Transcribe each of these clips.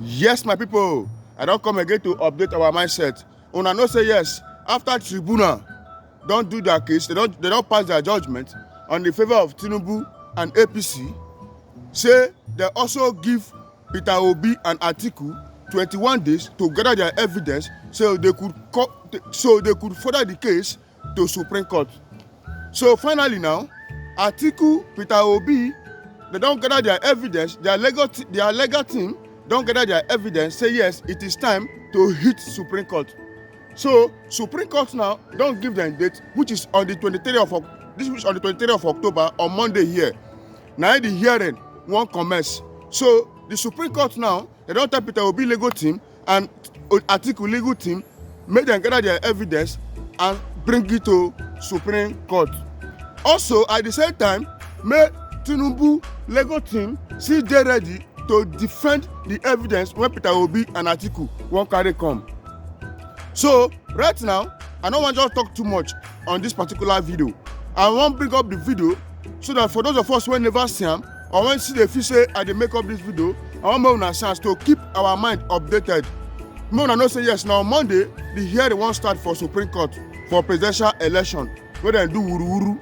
Yes, my people, I don't come again to update our mindset. Una know say yes, after tribunal don't do their case, they don't pass their judgment on the favor of Tinubu and APC. Say they also give Peter Obi and Atiku 21 days to gather their evidence so they could further the case to Supreme Court. So finally now, Atiku, Peter Obi, they don't gather their evidence. Their legal team don't gather their evidence. Say yes, it is time to hit Supreme Court. So Supreme Court now don't give them date, which is on the 23rd of October on Monday here. Now the hearing won't commence. So the Supreme Court now, they don't tell Peter Obi legal team and Atiku legal team, make them gather their evidence and bring it to Supreme Court. Also, at the same time, make Tinubu legal team still dey ready to defend the evidence when Peter Obi and Atiku won't carry come. So right now, I don't want to just talk too much on this particular video. I want to bring up the video so that for those of us who never see them or when see the feel say I dey make up this video, I want more una chance to keep our mind updated. Make una know say yes, now on Monday the hearing won't start for Supreme Court for presidential election where they do wuru-wuru.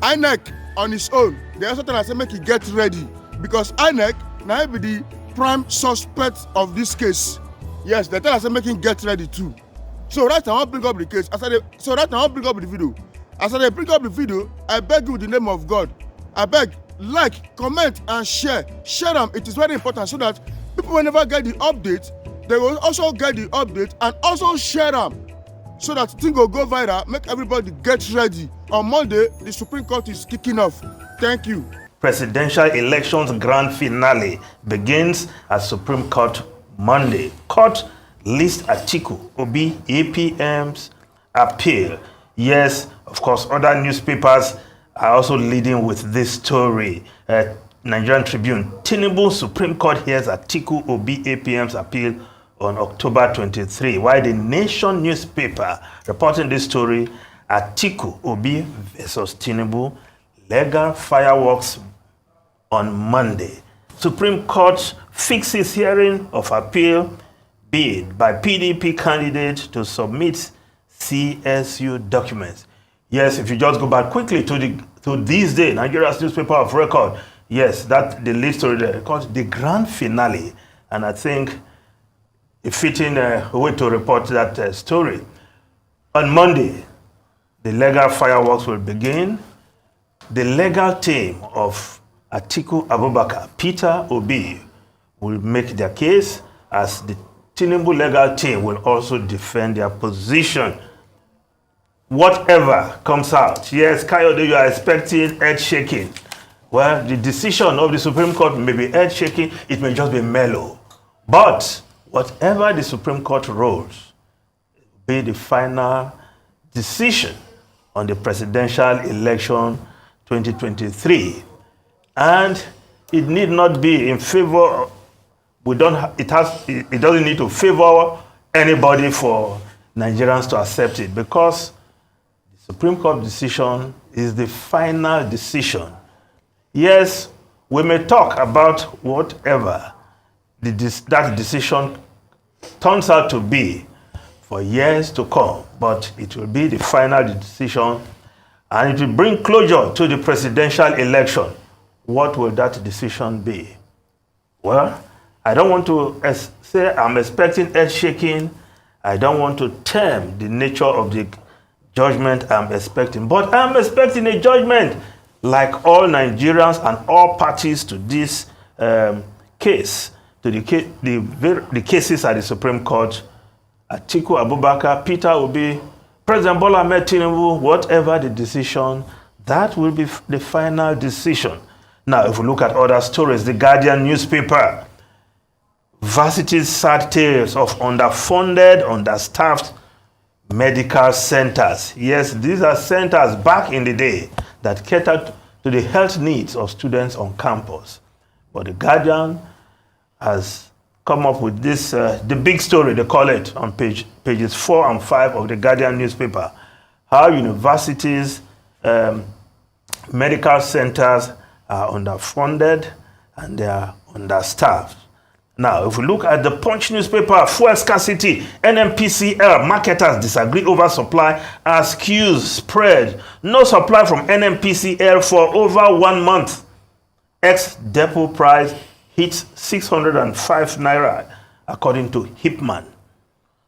INEC on its own, they also tell us say make e get ready because INEC now be the prime suspect of this case. Yes, they tell us say make e get ready too. So right now I want bring up the case. Right now I want bring up the video. As I bring up the video, I beg you in the name of God. I beg, like, comment, and share. Share them. It is very important so that people will never get the update. They will also get the update and also share them so that things will go viral. Make everybody get ready. On Monday, the Supreme Court is kicking off. Thank you. Presidential elections grand finale begins at Supreme Court Monday. Court list Atiku Obi APM's appeal. Yes, of course, other newspapers are also leading with this story. Nigerian Tribune, Tinubu Supreme Court hears Atiku Obi APM's appeal on October 23. While the Nation newspaper reporting this story, Atiku Obi versus Tinubu, legal fireworks on Monday. Supreme Court fixes hearing of appeal bid by PDP candidate to submit CSU documents. Yes, if you just go back quickly to this day, Nigeria's newspaper of record, yes, that the lead story there, called the grand finale, and I think a fitting way to report that story. On Monday, the legal fireworks will begin. The legal team of Atiku Abubakar, Peter Obi, will make their case, as the Tinubu legal team will also defend their position. Whatever comes out, yes, Kayode, you are expecting earth shaking. Well, the decision of the Supreme Court may be earth shaking, it may just be mellow. But whatever the Supreme Court rules will be the final decision on the presidential election 2023. And it need not be in favor. It doesn't need to favor anybody for Nigerians to accept it, because the Supreme Court decision is the final decision. Yes, we may talk about whatever that decision turns out to be for years to come, but it will be the final decision, and it will bring closure to the presidential election. What will that decision be? Well, I don't want to say I'm expecting earth shaking. I don't want to term the nature of the judgment I'm expecting, but I'm expecting a judgment like all Nigerians and all parties to this case, to the cases at the Supreme Court. Atiku Abubakar, Peter Obi, President Bola Ahmed Tinubu, whatever the decision, that will be the final decision. Now, if we look at other stories, the Guardian newspaper, Varsity's sad tales of underfunded, understaffed medical centers. Yes, these are centers back in the day that catered to the health needs of students on campus. But the Guardian has come up with this, the big story, they call it, on pages 4 and 5 of the Guardian newspaper. How universities, medical centers are underfunded and they are understaffed. Now, if we look at the Punch newspaper, fuel scarcity, NMPCL, marketers disagree over supply as queues spread. No supply from NMPCL for over 1 month. Ex-depot price hits 605 naira, according to Hipman.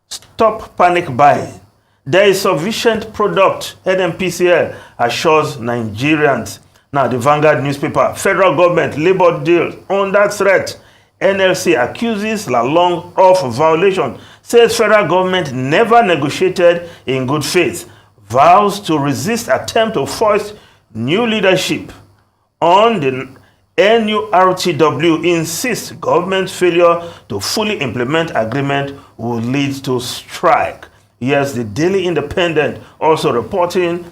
Stop panic buying. There is sufficient product, NMPCL assures Nigerians. Now, the Vanguard newspaper, federal government labor deal under threat. NLC accuses Lalong of violation, says federal government never negotiated in good faith, vows to resist attempt to force new leadership. On the NURTW insists government failure to fully implement agreement will lead to strike. Yes, the Daily Independent also reporting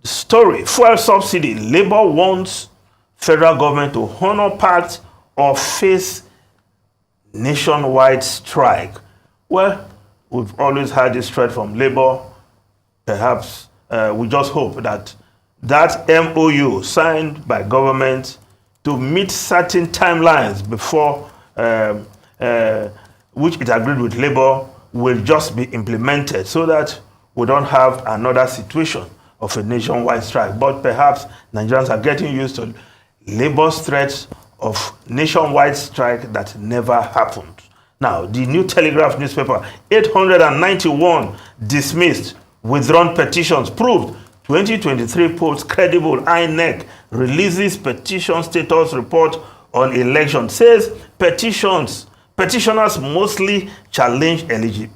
story, fuel subsidy, Labour wants federal government to honor pact or face nationwide strike. Well, we've always had this threat from Labour. Perhaps we just hope that that MOU signed by government to meet certain timelines before which it agreed with Labour will just be implemented so that we don't have another situation of a nationwide strike. But perhaps Nigerians are getting used to Labour's threats of nationwide strike that never happened. Now, the New Telegraph newspaper, 891 dismissed, withdrawn petitions proved 2023 polls credible. INEC releases petition status report on election, says petitioners mostly challenge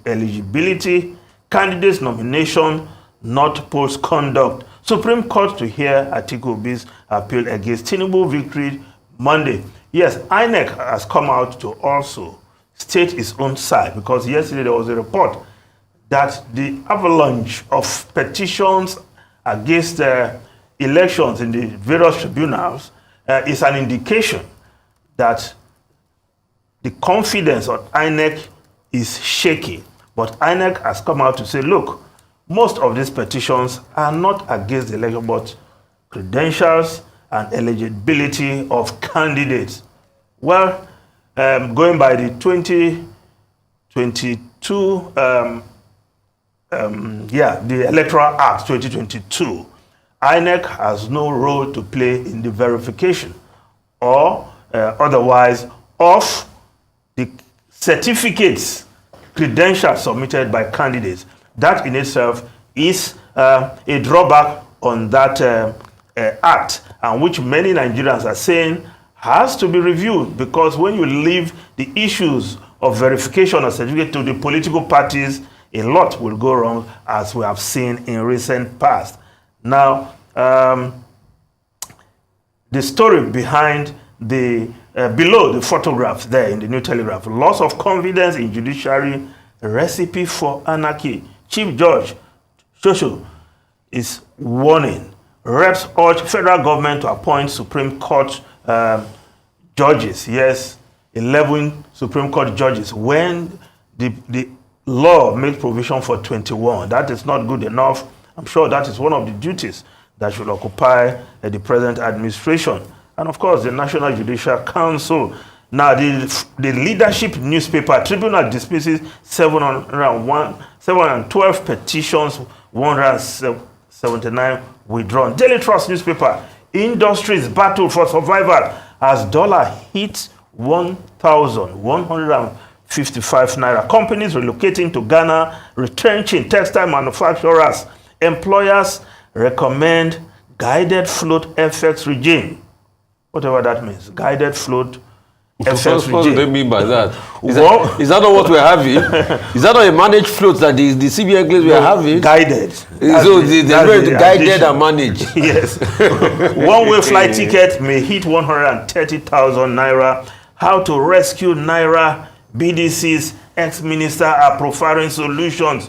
eligibility, candidates nomination, not polls conduct. Supreme Court to hear Atiku Obi's appeal against Tinubu victory Monday. Yes, INEC has come out to also state its own side, because yesterday there was a report that the avalanche of petitions against elections in the various tribunals is an indication that the confidence of INEC is shaky. But INEC has come out to say, look, most of these petitions are not against the election, but credentials and eligibility of candidates. Well, going by the 2022, the Electoral Act 2022, INEC has no role to play in the verification or otherwise of the certificates, credentials submitted by candidates. That in itself is a drawback on that act, and which many Nigerians are saying has to be reviewed, because when you leave the issues of verification or certificate to the political parties, a lot will go wrong, as we have seen in recent past. Now, the story behind the below the photograph there in the New Telegraph, loss of confidence in judiciary, recipe for anarchy. Chief Judge Shosho is warning. Reps urge federal government to appoint Supreme Court judges. Yes, 11 Supreme Court judges, when the law made provision for 21. That is not good enough. I'm sure that is one of the duties that should occupy the present administration. And of course, the National Judicial Council. Now, the leadership newspaper, Tribunal dismisses 712 petitions, 179 withdrawn. Daily Trust newspaper, industries battle for survival as dollar hits 1,155 naira. Companies relocating to Ghana, retrenching textile manufacturers. Employers recommend guided float FX regime. Whatever that means, guided float FX regime. What do they mean by that? Is that not what we're having? Is that not a managed float that the CBN claims we are having? Guided. So they're guided and managed. Yes. One-way flight ticket may hit 130,000 naira. How to rescue naira? BDC's ex-minister are profiling solutions.